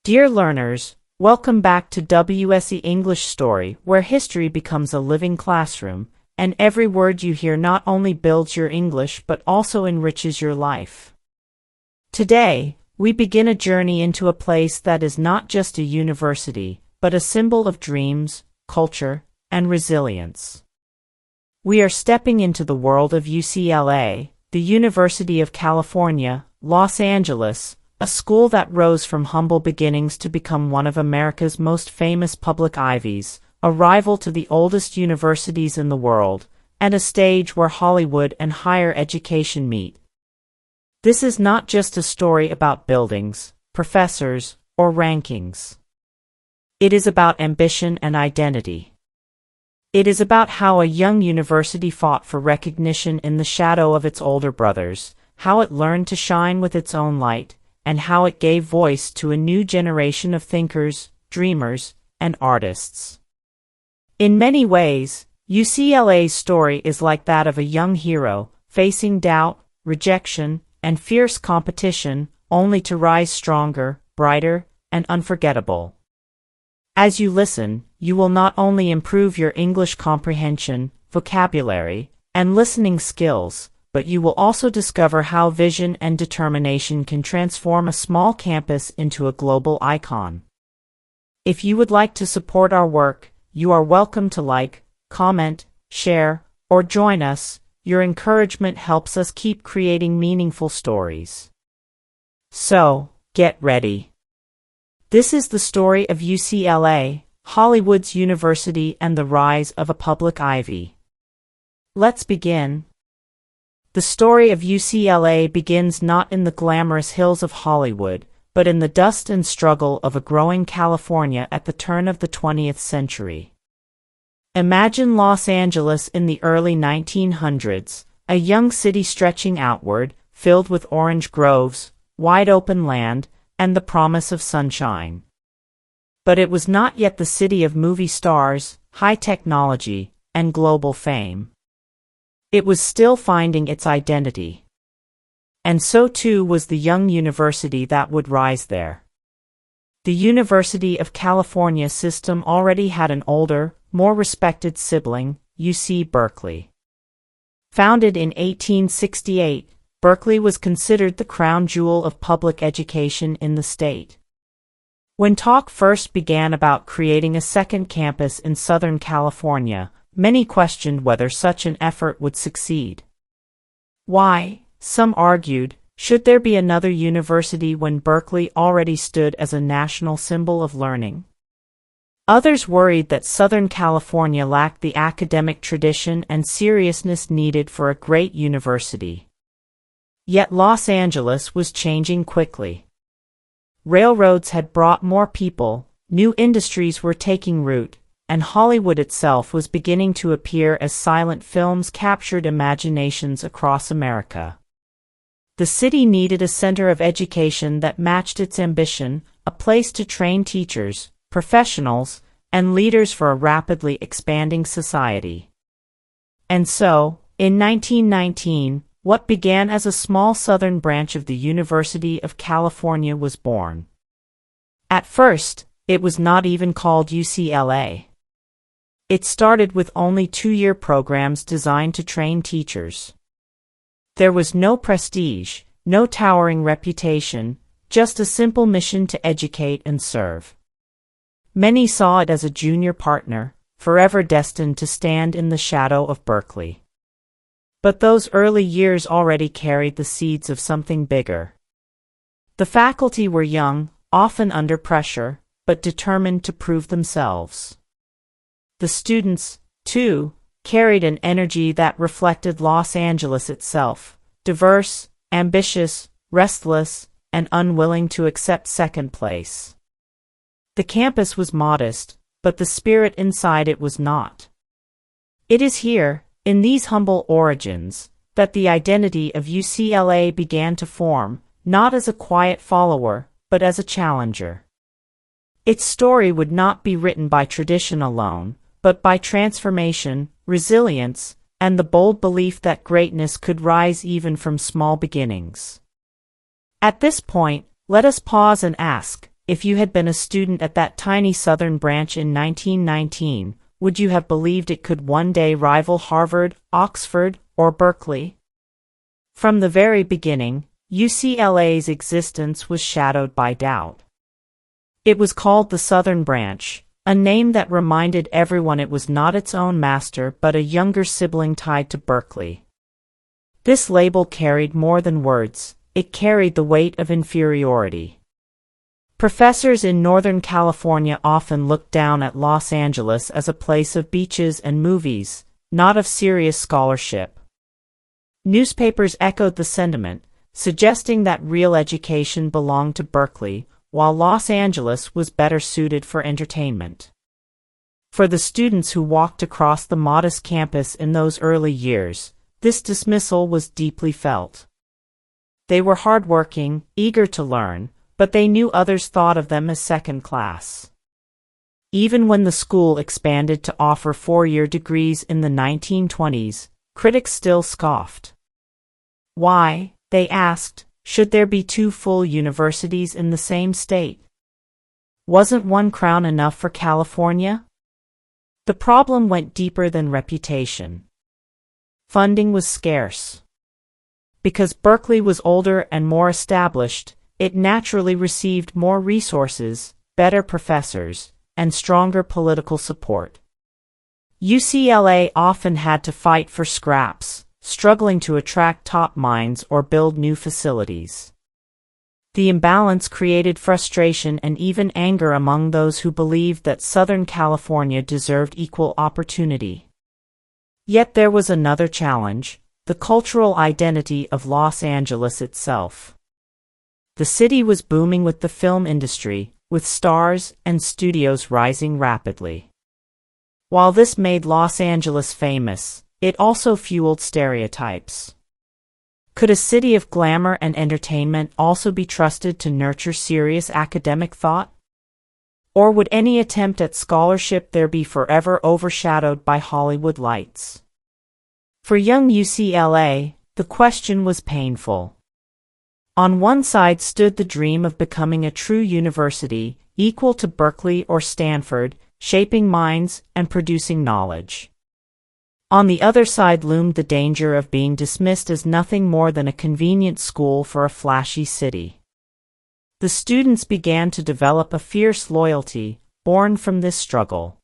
Dear learners, welcome back to WSE English Story, where history becomes a living classroom, and every word you hear not only builds your English but also enriches your life. Today, we begin a journey into a place that is not just a university, but a symbol of dreams, culture, and resilience. We are stepping into the world of UCLA, the University of California, Los Angeles, a school that rose from humble beginnings to become one of America's most famous public ivies, a rival to the oldest universities in the world, and a stage where Hollywood and higher education meet. This is not just a story about buildings, professors, or rankings. It is about ambition and identity. It is about how a young university fought for recognition in the shadow of its older brothers, how it learned to shine with its own light, and how it gave voice to a new generation of thinkers, dreamers, and artists. In many ways, UCLA's story is like that of a young hero, facing doubt, rejection, and fierce competition, only to rise stronger, brighter, and unforgettable. As you listen, you will not only improve your English comprehension, vocabulary, and listening skills, but you will also discover how vision and determination can transform a small campus into a global icon. If you would like to support our work, you are welcome to like, comment, share, or join us. Your encouragement helps us keep creating meaningful stories. So, get ready. This is the story of UCLA, Hollywood's university, and the rise of a public ivy. Let's begin. The story of UCLA begins not in the glamorous hills of Hollywood, but in the dust and struggle of a growing California at the turn of the 20th century. Imagine Los Angeles in the early 1900s, a young city stretching outward, filled with orange groves, wide-open land, and the promise of sunshine. But it was not yet the city of movie stars, high technology, and global fame. It was still finding its identity. And so too was the young university that would rise there. The University of California system already had an older, more respected sibling, UC Berkeley. Founded in 1868, Berkeley was considered the crown jewel of public education in the state. When talk first began about creating a second campus in Southern California, many questioned whether such an effort would succeed. Why, some argued, should there be another university when Berkeley already stood as a national symbol of learning? Others worried that Southern California lacked the academic tradition and seriousness needed for a great university. Yet Los Angeles was changing quickly. Railroads had brought more people, new industries were taking root, and Hollywood itself was beginning to appear as silent films captured imaginations across America. The city needed a center of education that matched its ambition, a place to train teachers, professionals, and leaders for a rapidly expanding society. And so, in 1919, what began as a small southern branch of the University of California was born. At first, it was not even called UCLA. It started with only two-year programs designed to train teachers. There was no prestige, no towering reputation, just a simple mission to educate and serve. Many saw it as a junior partner, forever destined to stand in the shadow of Berkeley. But those early years already carried the seeds of something bigger. The faculty were young, often under pressure, but determined to prove themselves. The students, too, carried an energy that reflected Los Angeles itself, diverse, ambitious, restless, and unwilling to accept second place. The campus was modest, but the spirit inside it was not. It is here, in these humble origins, that the identity of UCLA began to form, not as a quiet follower, but as a challenger. Its story would not be written by tradition alone, but by transformation, resilience, and the bold belief that greatness could rise even from small beginnings. At this point, let us pause and ask, if you had been a student at that tiny southern branch in 1919, would you have believed it could one day rival Harvard, Oxford, or Berkeley? From the very beginning, UCLA's existence was shadowed by doubt. It was called the Southern Branch, a name that reminded everyone it was not its own master but a younger sibling tied to Berkeley. This label carried more than words, it carried the weight of inferiority. Professors in Northern California often looked down at Los Angeles as a place of beaches and movies, not of serious scholarship. Newspapers echoed the sentiment, suggesting that real education belonged to Berkeley, while Los Angeles was better suited for entertainment. For the students who walked across the modest campus in those early years, this dismissal was deeply felt. They were hardworking, eager to learn, but they knew others thought of them as second class. Even when the school expanded to offer four-year degrees in the 1920s, critics still scoffed. Why, they asked, should there be two full universities in the same state? Wasn't one crown enough for California? The problem went deeper than reputation. Funding was scarce. Because Berkeley was older and more established, it naturally received more resources, better professors, and stronger political support. UCLA often had to fight for scraps, struggling to attract top minds or build new facilities. The imbalance created frustration and even anger among those who believed that Southern California deserved equal opportunity. Yet there was another challenge, the cultural identity of Los Angeles itself. The city was booming with the film industry, with stars and studios rising rapidly. While this made Los Angeles famous, it also fueled stereotypes. Could a city of glamour and entertainment also be trusted to nurture serious academic thought? Or would any attempt at scholarship there be forever overshadowed by Hollywood lights? For young UCLA, the question was painful. On one side stood the dream of becoming a true university, equal to Berkeley or Stanford, shaping minds and producing knowledge. On the other side loomed the danger of being dismissed as nothing more than a convenient school for a flashy city. The students began to develop a fierce loyalty, born from this struggle.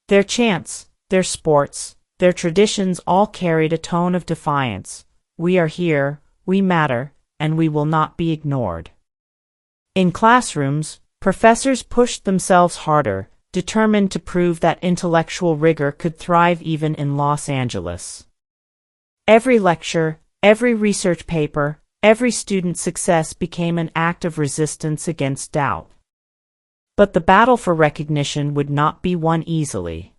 Their chants, their sports, their traditions all carried a tone of defiance. We are here, we matter, and we will not be ignored. In classrooms, professors pushed themselves harder, determined to prove that intellectual rigor could thrive even in Los Angeles. Every lecture, every research paper, every student's success became an act of resistance against doubt. But the battle for recognition would not be won easily.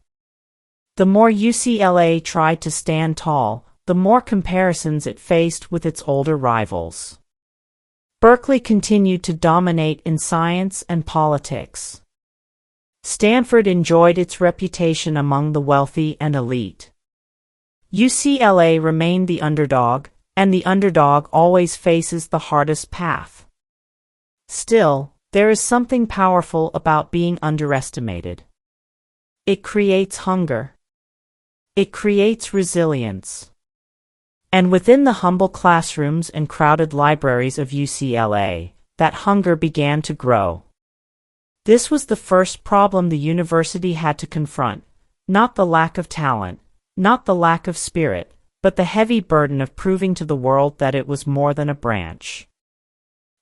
The more UCLA tried to stand tall, the more comparisons it faced with its older rivals. Berkeley continued to dominate in science and politics. Stanford enjoyed its reputation among the wealthy and elite. UCLA remained the underdog, and the underdog always faces the hardest path. Still, there is something powerful about being underestimated. It creates hunger. It creates resilience. And within the humble classrooms and crowded libraries of UCLA, that hunger began to grow. This was the first problem the university had to confront, not the lack of talent, not the lack of spirit, but the heavy burden of proving to the world that it was more than a branch.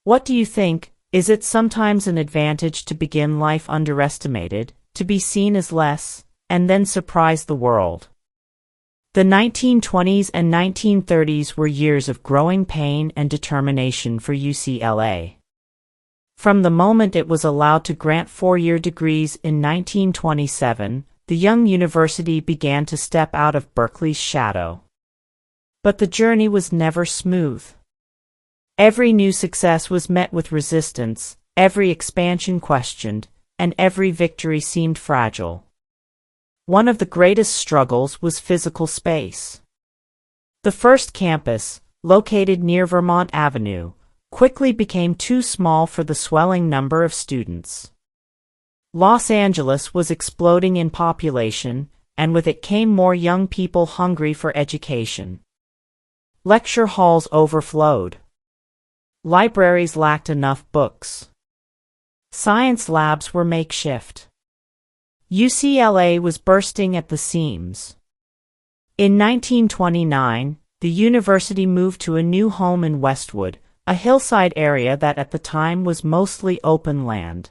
What do you think? Is it sometimes an advantage to begin life underestimated, to be seen as less, and then surprise the world? The 1920s and 1930s were years of growing pain and determination for UCLA. From the moment it was allowed to grant four-year degrees in 1927, the young university began to step out of Berkeley's shadow. But the journey was never smooth. Every new success was met with resistance, every expansion questioned, and every victory seemed fragile. One of the greatest struggles was physical space. The first campus, located near Vermont Avenue, quickly became too small for the swelling number of students. Los Angeles was exploding in population, and with it came more young people hungry for education. Lecture halls overflowed. Libraries lacked enough books. Science labs were makeshift. UCLA was bursting at the seams. In 1929, the university moved to a new home in Westwood, a hillside area that at the time was mostly open land.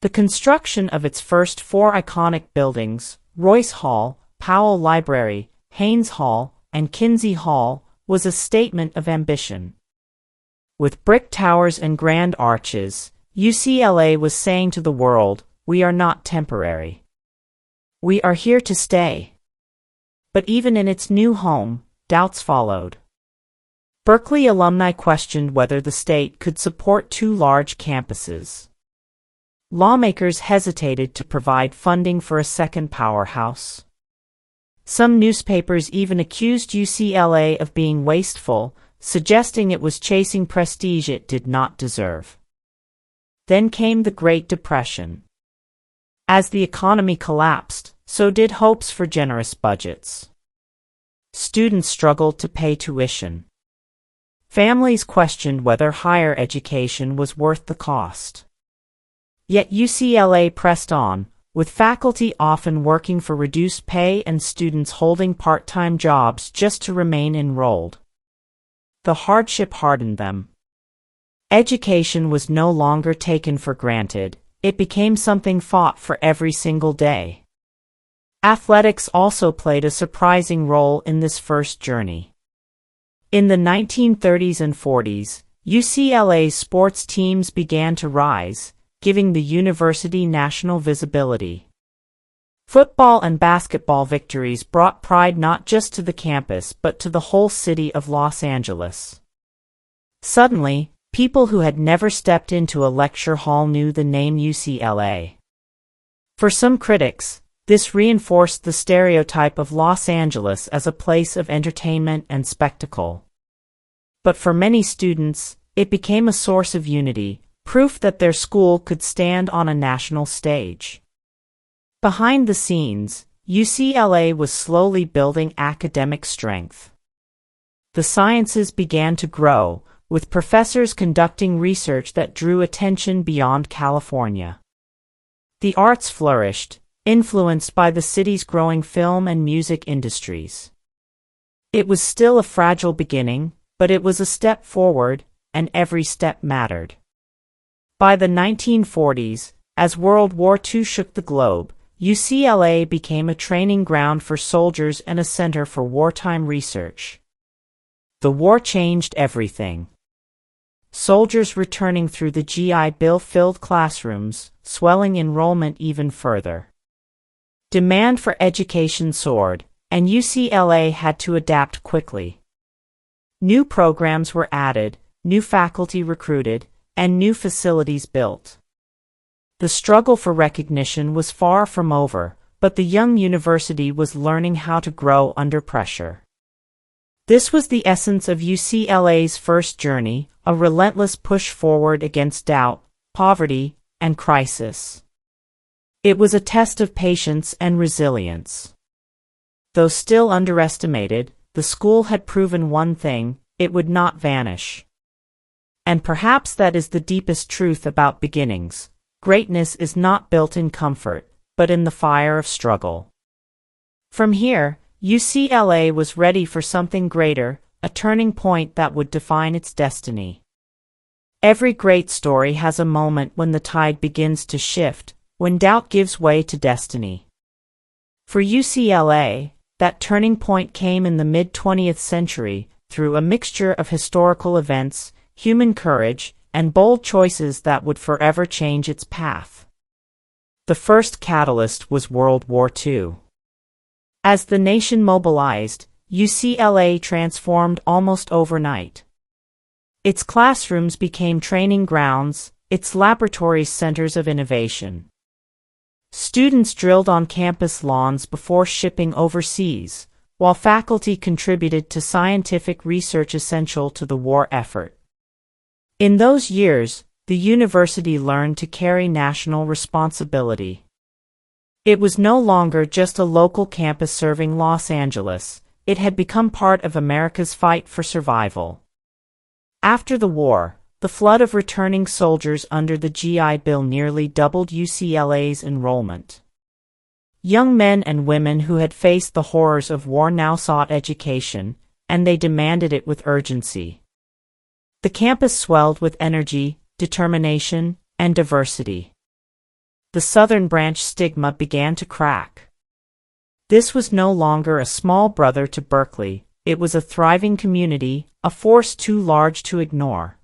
The construction of its first four iconic buildings, Royce Hall, Powell Library, Haynes Hall, and Kinsey Hall, was a statement of ambition. With brick towers and grand arches, UCLA was saying to the world, "We are not temporary. We are here to stay." But even in its new home, doubts followed. Berkeley alumni questioned whether the state could support two large campuses. Lawmakers hesitated to provide funding for a second powerhouse. Some newspapers even accused UCLA of being wasteful, suggesting it was chasing prestige it did not deserve. Then came the Great Depression. As the economy collapsed, so did hopes for generous budgets. Students struggled to pay tuition. Families questioned whether higher education was worth the cost. Yet UCLA pressed on, with faculty often working for reduced pay and students holding part-time jobs just to remain enrolled. The hardship hardened them. Education was no longer taken for granted, it became something fought for every single day. Athletics also played a surprising role in this first journey. In the 1930s and 40s, UCLA's sports teams began to rise, giving the university national visibility. Football and basketball victories brought pride not just to the campus but to the whole city of Los Angeles. Suddenly, people who had never stepped into a lecture hall knew the name UCLA. For some critics, this reinforced the stereotype of Los Angeles as a place of entertainment and spectacle. But for many students, it became a source of unity, proof that their school could stand on a national stage. Behind the scenes, UCLA was slowly building academic strength. The sciences began to grow, with professors conducting research that drew attention beyond California. The arts flourished, influenced by the city's growing film and music industries. It was still a fragile beginning, but it was a step forward, and every step mattered. By the 1940s, as World War II shook the globe, UCLA became a training ground for soldiers and a center for wartime research. The war changed everything. Soldiers returning through the GI Bill filled classrooms, swelling enrollment even further. Demand for education soared, and UCLA had to adapt quickly. New programs were added, new faculty recruited, and new facilities built. The struggle for recognition was far from over, but the young university was learning how to grow under pressure. This was the essence of UCLA's first journey, a relentless push forward against doubt, poverty, and crisis. It was a test of patience and resilience. Though still underestimated, the school had proven one thing: it would not vanish. And perhaps that is the deepest truth about beginnings. Greatness is not built in comfort, but in the fire of struggle. From here, UCLA was ready for something greater, a turning point that would define its destiny. Every great story has a moment when the tide begins to shift, when doubt gives way to destiny. For UCLA, that turning point came in the mid-20th century, through a mixture of historical events, human courage, and bold choices that would forever change its path. The first catalyst was World War II. As the nation mobilized, UCLA transformed almost overnight. Its classrooms became training grounds, its laboratories centers of innovation. Students drilled on campus lawns before shipping overseas, while faculty contributed to scientific research essential to the war effort. In those years, the university learned to carry national responsibility. It was no longer just a local campus serving Los Angeles, it had become part of America's fight for survival. After the war, the flood of returning soldiers under the GI Bill nearly doubled UCLA's enrollment. Young men and women who had faced the horrors of war now sought education, and they demanded it with urgency. The campus swelled with energy, determination, and diversity. The Southern branch stigma began to crack. This was no longer a small brother to Berkeley, it was a thriving community, a force too large to ignore.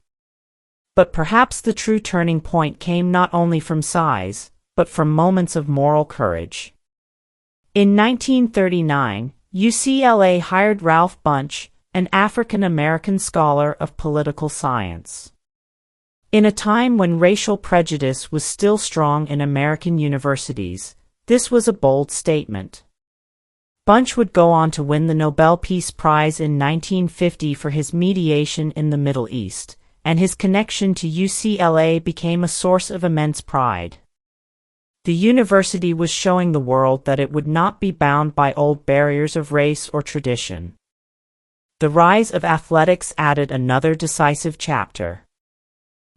But perhaps the true turning point came not only from size, but from moments of moral courage. In 1939, UCLA hired Ralph Bunche, an African-American scholar of political science. In a time when racial prejudice was still strong in American universities, this was a bold statement. Bunche would go on to win the Nobel Peace Prize in 1950 for his mediation in the Middle East, and his connection to UCLA became a source of immense pride. The university was showing the world that it would not be bound by old barriers of race or tradition. The rise of athletics added another decisive chapter.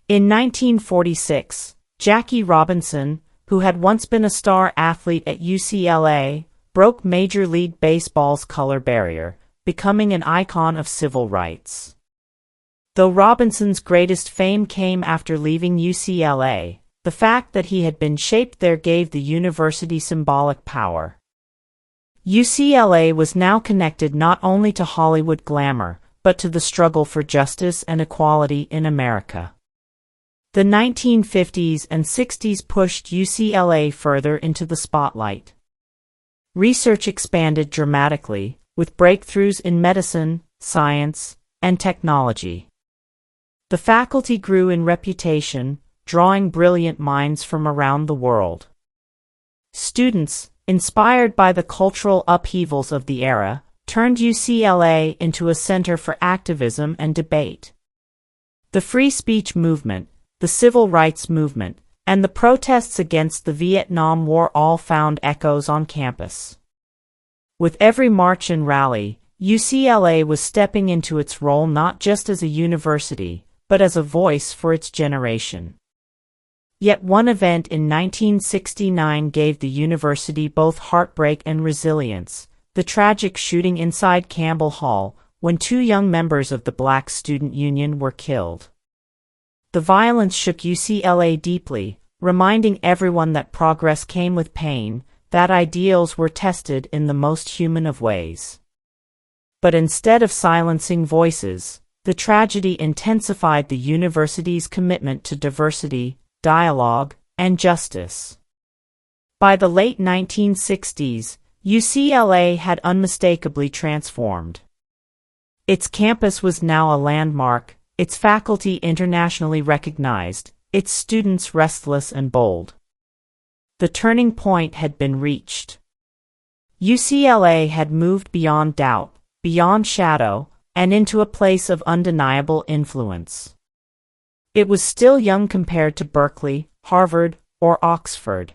In 1946, Jackie Robinson, who had once been a star athlete at UCLA, broke Major League Baseball's color barrier, becoming an icon of civil rights. Though Robinson's greatest fame came after leaving UCLA, the fact that he had been shaped there gave the university symbolic power. UCLA was now connected not only to Hollywood glamour, but to the struggle for justice and equality in America. The 1950s and 60s pushed UCLA further into the spotlight. Research expanded dramatically, with breakthroughs in medicine, science, and technology. The faculty grew in reputation, drawing brilliant minds from around the world. Students, inspired by the cultural upheavals of the era, turned UCLA into a center for activism and debate. The free speech movement, the civil rights movement, and the protests against the Vietnam War all found echoes on campus. With every march and rally, UCLA was stepping into its role not just as a university, but as a voice for its generation. Yet one event in 1969 gave the university both heartbreak and resilience, the tragic shooting inside Campbell Hall, when two young members of the Black Student Union were killed. The violence shook UCLA deeply, reminding everyone that progress came with pain, that ideals were tested in the most human of ways. But instead of silencing voices, the tragedy intensified the university's commitment to diversity, dialogue, and justice. By the late 1960s, UCLA had unmistakably transformed. Its campus was now a landmark, its faculty internationally recognized, its students restless and bold. The turning point had been reached. UCLA had moved beyond doubt, beyond shadow, and into a place of undeniable influence. It was still young compared to Berkeley, Harvard, or Oxford.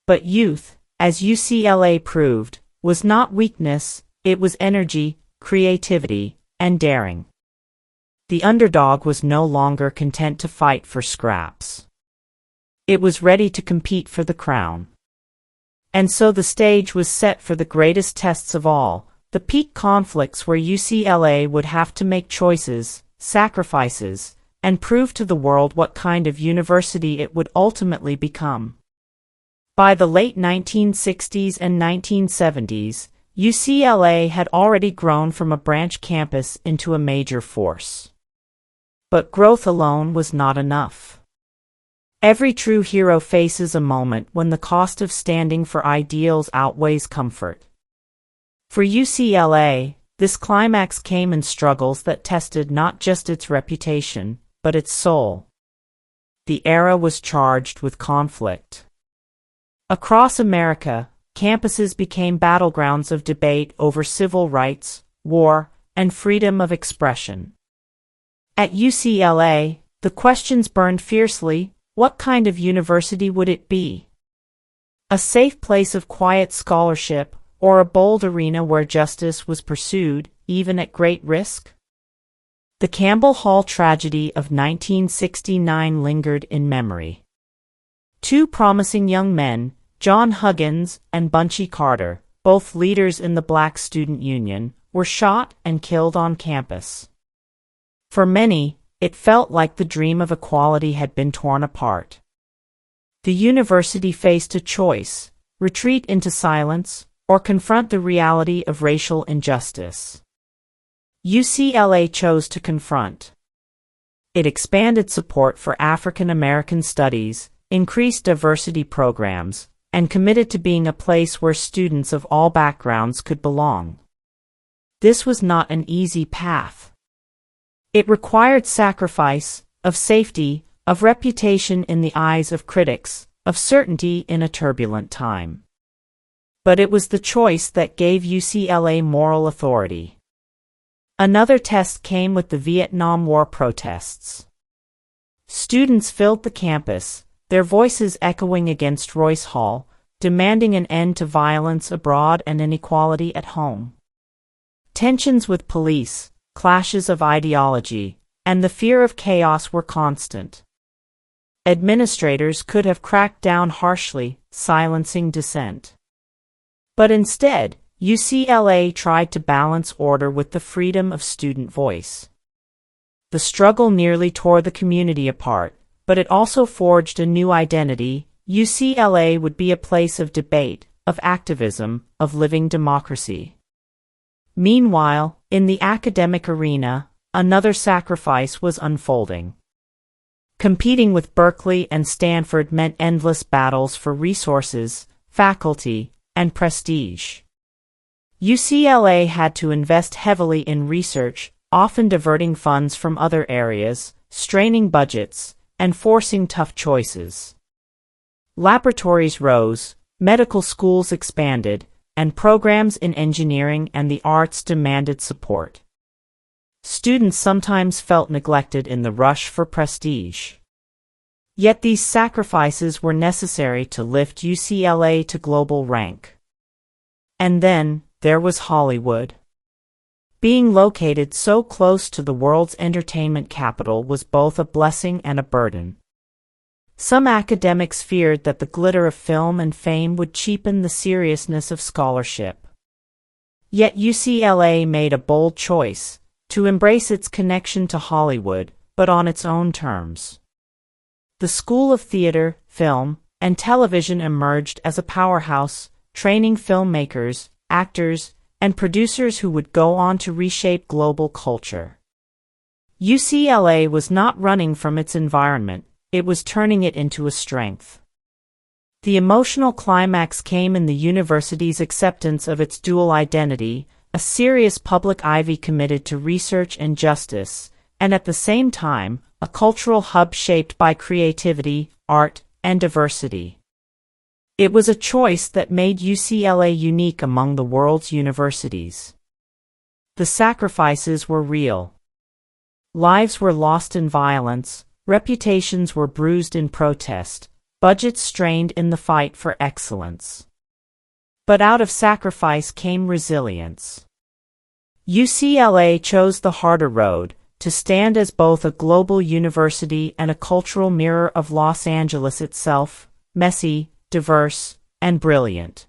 But youth, as UCLA proved, was not weakness, it was energy, creativity, and daring. The underdog was no longer content to fight for scraps. It was ready to compete for the crown. And so the stage was set for the greatest tests of all, the peak conflicts where UCLA would have to make choices, sacrifices, and prove to the world what kind of university it would ultimately become. By the late 1960s and 1970s, UCLA had already grown from a branch campus into a major force. But growth alone was not enough. Every true hero faces a moment when the cost of standing for ideals outweighs comfort. For UCLA, this climax came in struggles that tested not just its reputation, but its soul. The era was charged with conflict. Across America, campuses became battlegrounds of debate over civil rights, war, and freedom of expression. At UCLA, the questions burned fiercely: what kind of university would it be? A safe place of quiet scholarship, or a bold arena where justice was pursued, even at great risk? The Campbell Hall tragedy of 1969 lingered in memory. Two promising young men, John Huggins and Bunchy Carter, both leaders in the Black Student Union, were shot and killed on campus. For many, it felt like the dream of equality had been torn apart. The university faced a choice: retreat into silence, or confront the reality of racial injustice. UCLA chose to confront. It expanded support for African American studies, increased diversity programs, and committed to being a place where students of all backgrounds could belong. This was not an easy path. It required sacrifice, of safety, of reputation in the eyes of critics, of certainty in a turbulent time. But it was the choice that gave UCLA moral authority. Another test came with the Vietnam War protests. Students filled the campus, their voices echoing against Royce Hall, demanding an end to violence abroad and inequality at home. Tensions with police, clashes of ideology, and the fear of chaos were constant. Administrators could have cracked down harshly, silencing dissent. But instead, UCLA tried to balance order with the freedom of student voice. The struggle nearly tore the community apart, but it also forged a new identity. UCLA would be a place of debate, of activism, of living democracy. Meanwhile, in the academic arena, another sacrifice was unfolding. Competing with Berkeley and Stanford meant endless battles for resources, faculty, and prestige. UCLA had to invest heavily in research, often diverting funds from other areas, straining budgets, and forcing tough choices. Laboratories rose, medical schools expanded, and programs in engineering and the arts demanded support. Students sometimes felt neglected in the rush for prestige. Yet these sacrifices were necessary to lift UCLA to global rank. And then, there was Hollywood. Being located so close to the world's entertainment capital was both a blessing and a burden. Some academics feared that the glitter of film and fame would cheapen the seriousness of scholarship. Yet UCLA made a bold choice: to embrace its connection to Hollywood, but on its own terms. The School of Theater, Film, and Television emerged as a powerhouse, training filmmakers, actors, and producers who would go on to reshape global culture. UCLA was not running from its environment, it was turning it into a strength. The emotional climax came in the university's acceptance of its dual identity, a serious public ivy committed to research and justice, and at the same time, a cultural hub shaped by creativity, art, and diversity. It was a choice that made UCLA unique among the world's universities. The sacrifices were real. Lives were lost in violence, reputations were bruised in protest, budgets strained in the fight for excellence. But out of sacrifice came resilience. UCLA chose the harder road, to stand as both a global university and a cultural mirror of Los Angeles itself, messy, diverse, and brilliant.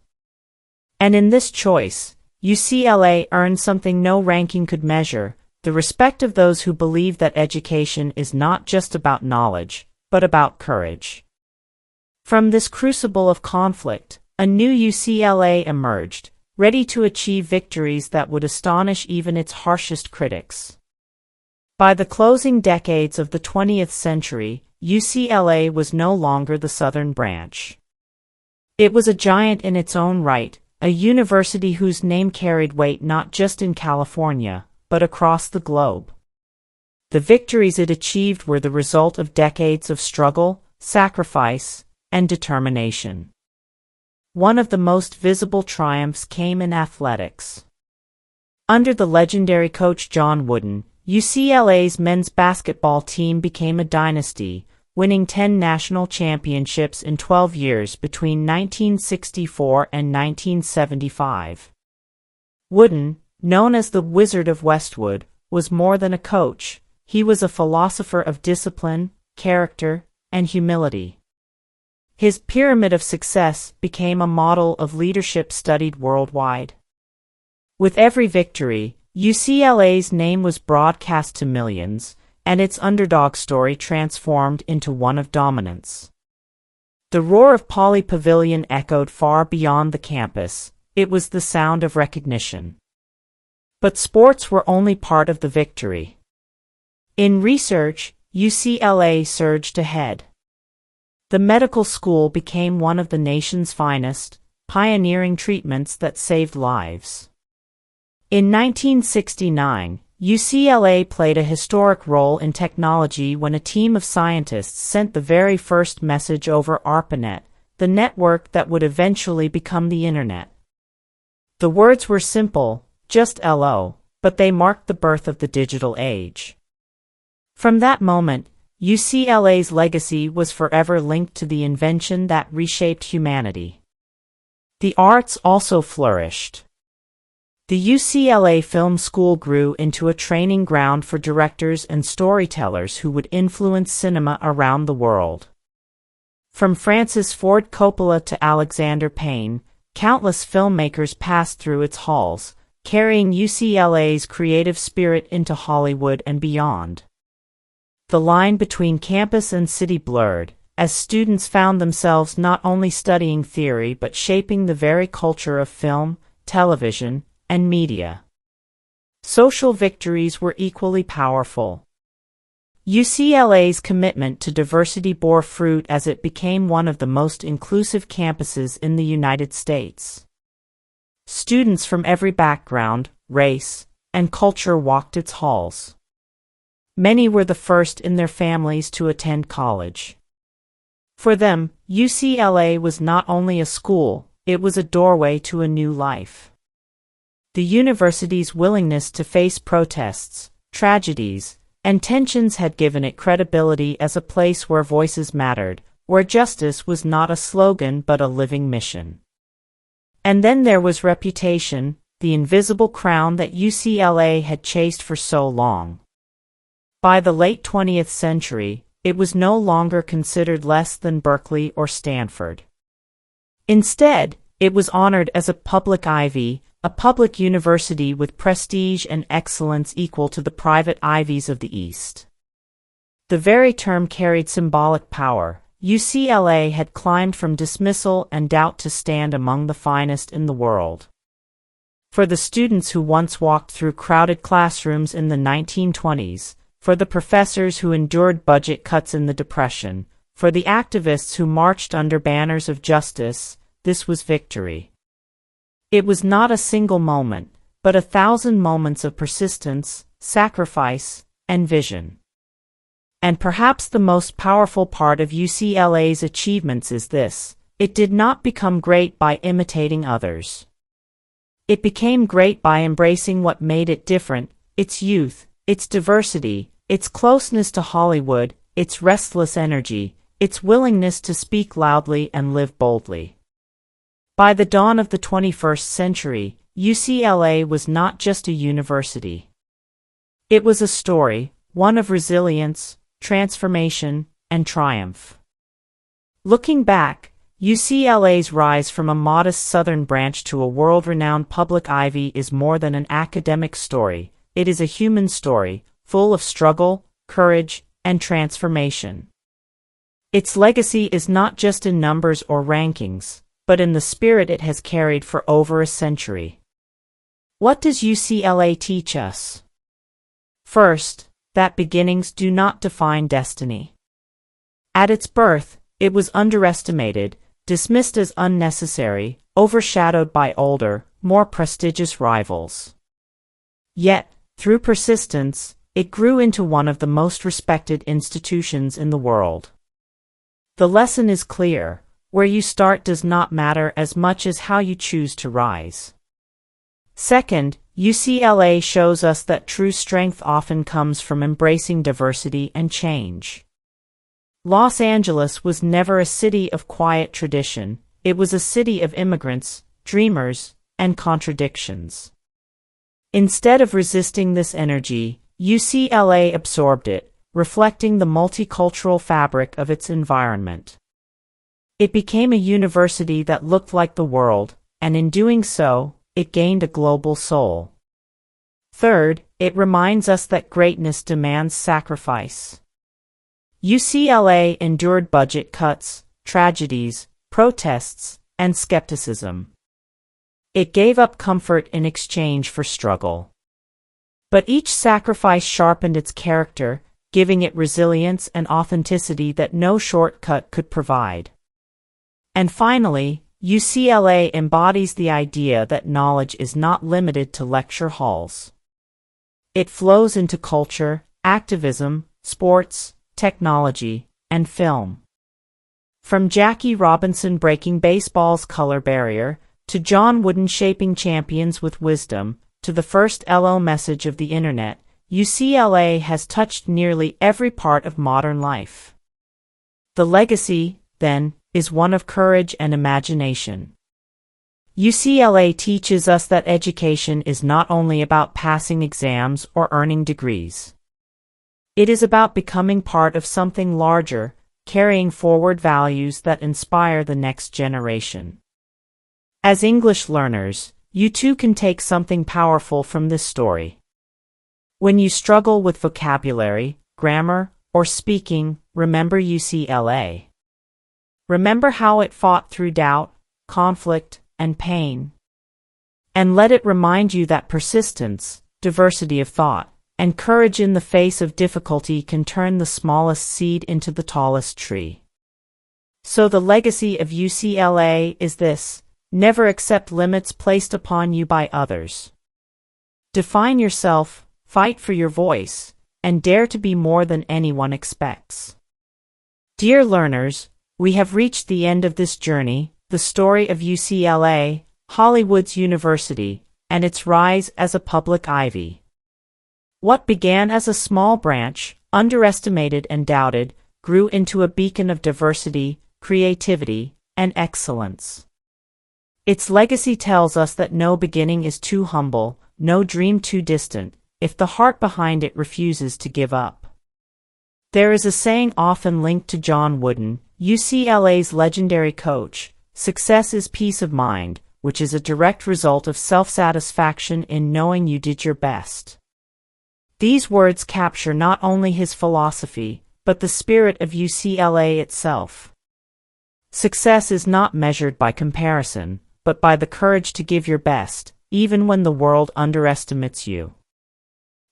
And in this choice, UCLA earned something no ranking could measure: the respect of those who believe that education is not just about knowledge, but about courage. From this crucible of conflict, a new UCLA emerged, ready to achieve victories that would astonish even its harshest critics. By the closing decades of the 20th century, UCLA was no longer the Southern branch. It was a giant in its own right, a university whose name carried weight not just in California, but across the globe. The victories it achieved were the result of decades of struggle, sacrifice, and determination. One of the most visible triumphs came in athletics. Under the legendary coach John Wooden, UCLA's men's basketball team became a dynasty, winning 10 national championships in 12 years between 1964 and 1975. Wooden, known as the Wizard of Westwood, was more than a coach. He was a philosopher of discipline, character, and humility. His pyramid of success became a model of leadership studied worldwide. With every victory, UCLA's name was broadcast to millions, and its underdog story transformed into one of dominance. The roar of Pauley Pavilion echoed far beyond the campus. It was the sound of recognition. But sports were only part of the victory. In research, UCLA surged ahead. The medical school became one of the nation's finest, pioneering treatments that saved lives. In 1969, UCLA played a historic role in technology when a team of scientists sent the very first message over ARPANET, the network that would eventually become the Internet. The words were simple, just "Hello," but they marked the birth of the digital age. From that moment, UCLA's legacy was forever linked to the invention that reshaped humanity. The arts also flourished. The UCLA Film School grew into a training ground for directors and storytellers who would influence cinema around the world. From Francis Ford Coppola to Alexander Payne, countless filmmakers passed through its halls, carrying UCLA's creative spirit into Hollywood and beyond. The line between campus and city blurred, as students found themselves not only studying theory but shaping the very culture of film, television, and media. Social victories were equally powerful. UCLA's commitment to diversity bore fruit as it became one of the most inclusive campuses in the United States. Students from every background, race, and culture walked its halls. Many were the first in their families to attend college. For them, UCLA was not only a school, it was a doorway to a new life. The university's willingness to face protests, tragedies, and tensions had given it credibility as a place where voices mattered, where justice was not a slogan but a living mission. And then there was reputation, the invisible crown that UCLA had chased for so long. By the late 20th century, it was no longer considered less than Berkeley or Stanford. Instead, it was honored as a public ivy, a public university with prestige and excellence equal to the private ivies of the East. The very term carried symbolic power. UCLA had climbed from dismissal and doubt to stand among the finest in the world. For the students who once walked through crowded classrooms in the 1920s, for the professors who endured budget cuts in the Depression, for the activists who marched under banners of justice, this was victory. It was not a single moment, but 1,000 moments of persistence, sacrifice, and vision. And perhaps the most powerful part of UCLA's achievements is this: it did not become great by imitating others. It became great by embracing what made it different: its youth, its diversity, its closeness to Hollywood, its restless energy, its willingness to speak loudly and live boldly. By the dawn of the 21st century, UCLA was not just a university. It was a story, one of resilience, transformation, and triumph. Looking back, UCLA's rise from a modest southern branch to a world-renowned public ivy is more than an academic story. It is a human story, full of struggle, courage, and transformation. Its legacy is not just in numbers or rankings, but in the spirit it has carried for over a century. What does UCLA teach us? First, that beginnings do not define destiny. At its birth, it was underestimated, dismissed as unnecessary, overshadowed by older, more prestigious rivals. Yet, through persistence, it grew into one of the most respected institutions in the world. The lesson is clear: where you start does not matter as much as how you choose to rise. Second, UCLA shows us that true strength often comes from embracing diversity and change. Los Angeles was never a city of quiet tradition, it was a city of immigrants, dreamers, and contradictions. Instead of resisting this energy, UCLA absorbed it, reflecting the multicultural fabric of its environment. It became a university that looked like the world, and in doing so, it gained a global soul. Third, it reminds us that greatness demands sacrifice. UCLA endured budget cuts, tragedies, protests, and skepticism. It gave up comfort in exchange for struggle. But each sacrifice sharpened its character, giving it resilience and authenticity that no shortcut could provide. And finally, UCLA embodies the idea that knowledge is not limited to lecture halls. It flows into culture, activism, sports, technology, and film. From Jackie Robinson breaking baseball's color barrier, to John Wooden shaping champions with wisdom, to the first LO message of the internet, UCLA has touched nearly every part of modern life. The legacy, then, is one of courage and imagination. UCLA teaches us that education is not only about passing exams or earning degrees. It is about becoming part of something larger, carrying forward values that inspire the next generation. As English learners, you too can take something powerful from this story. When you struggle with vocabulary, grammar, or speaking, remember UCLA. Remember how it fought through doubt, conflict, and pain. And let it remind you that persistence, diversity of thought, and courage in the face of difficulty can turn the smallest seed into the tallest tree. So the legacy of UCLA is this: never accept limits placed upon you by others. Define yourself, fight for your voice, and dare to be more than anyone expects. Dear learners, we have reached the end of this journey, the story of UCLA, Hollywood's university, and its rise as a public ivy. What began as a small branch, underestimated and doubted, grew into a beacon of diversity, creativity, and excellence. Its legacy tells us that no beginning is too humble, no dream too distant, if the heart behind it refuses to give up. There is a saying often linked to John Wooden, UCLA's legendary coach: success is peace of mind, which is a direct result of self-satisfaction in knowing you did your best. These words capture not only his philosophy, but the spirit of UCLA itself. Success is not measured by comparison, but by the courage to give your best, even when the world underestimates you.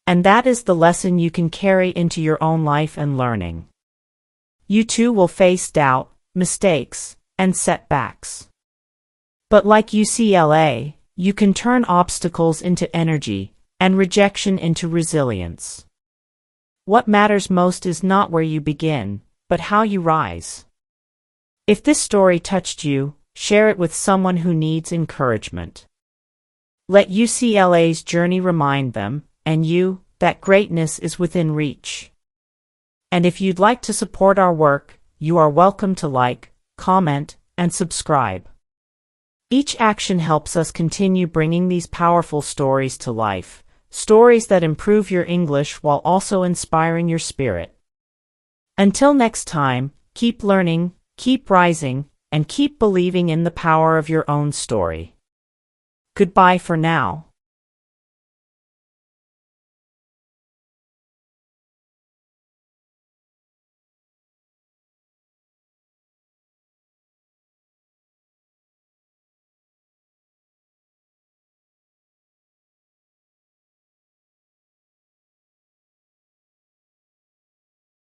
And that is the lesson you can carry into your own life and learning. You too will face doubt, mistakes, and setbacks. But like UCLA, you can turn obstacles into energy, and rejection into resilience. What matters most is not where you begin, but how you rise. If this story touched you, share it with someone who needs encouragement. Let UCLA's journey remind them, and you, that greatness is within reach. And if you'd like to support our work, you are welcome to like, comment, and subscribe. Each action helps us continue bringing these powerful stories to life, stories that improve your English while also inspiring your spirit. Until next time, keep learning, keep rising, and keep believing in the power of your own story. Goodbye for now.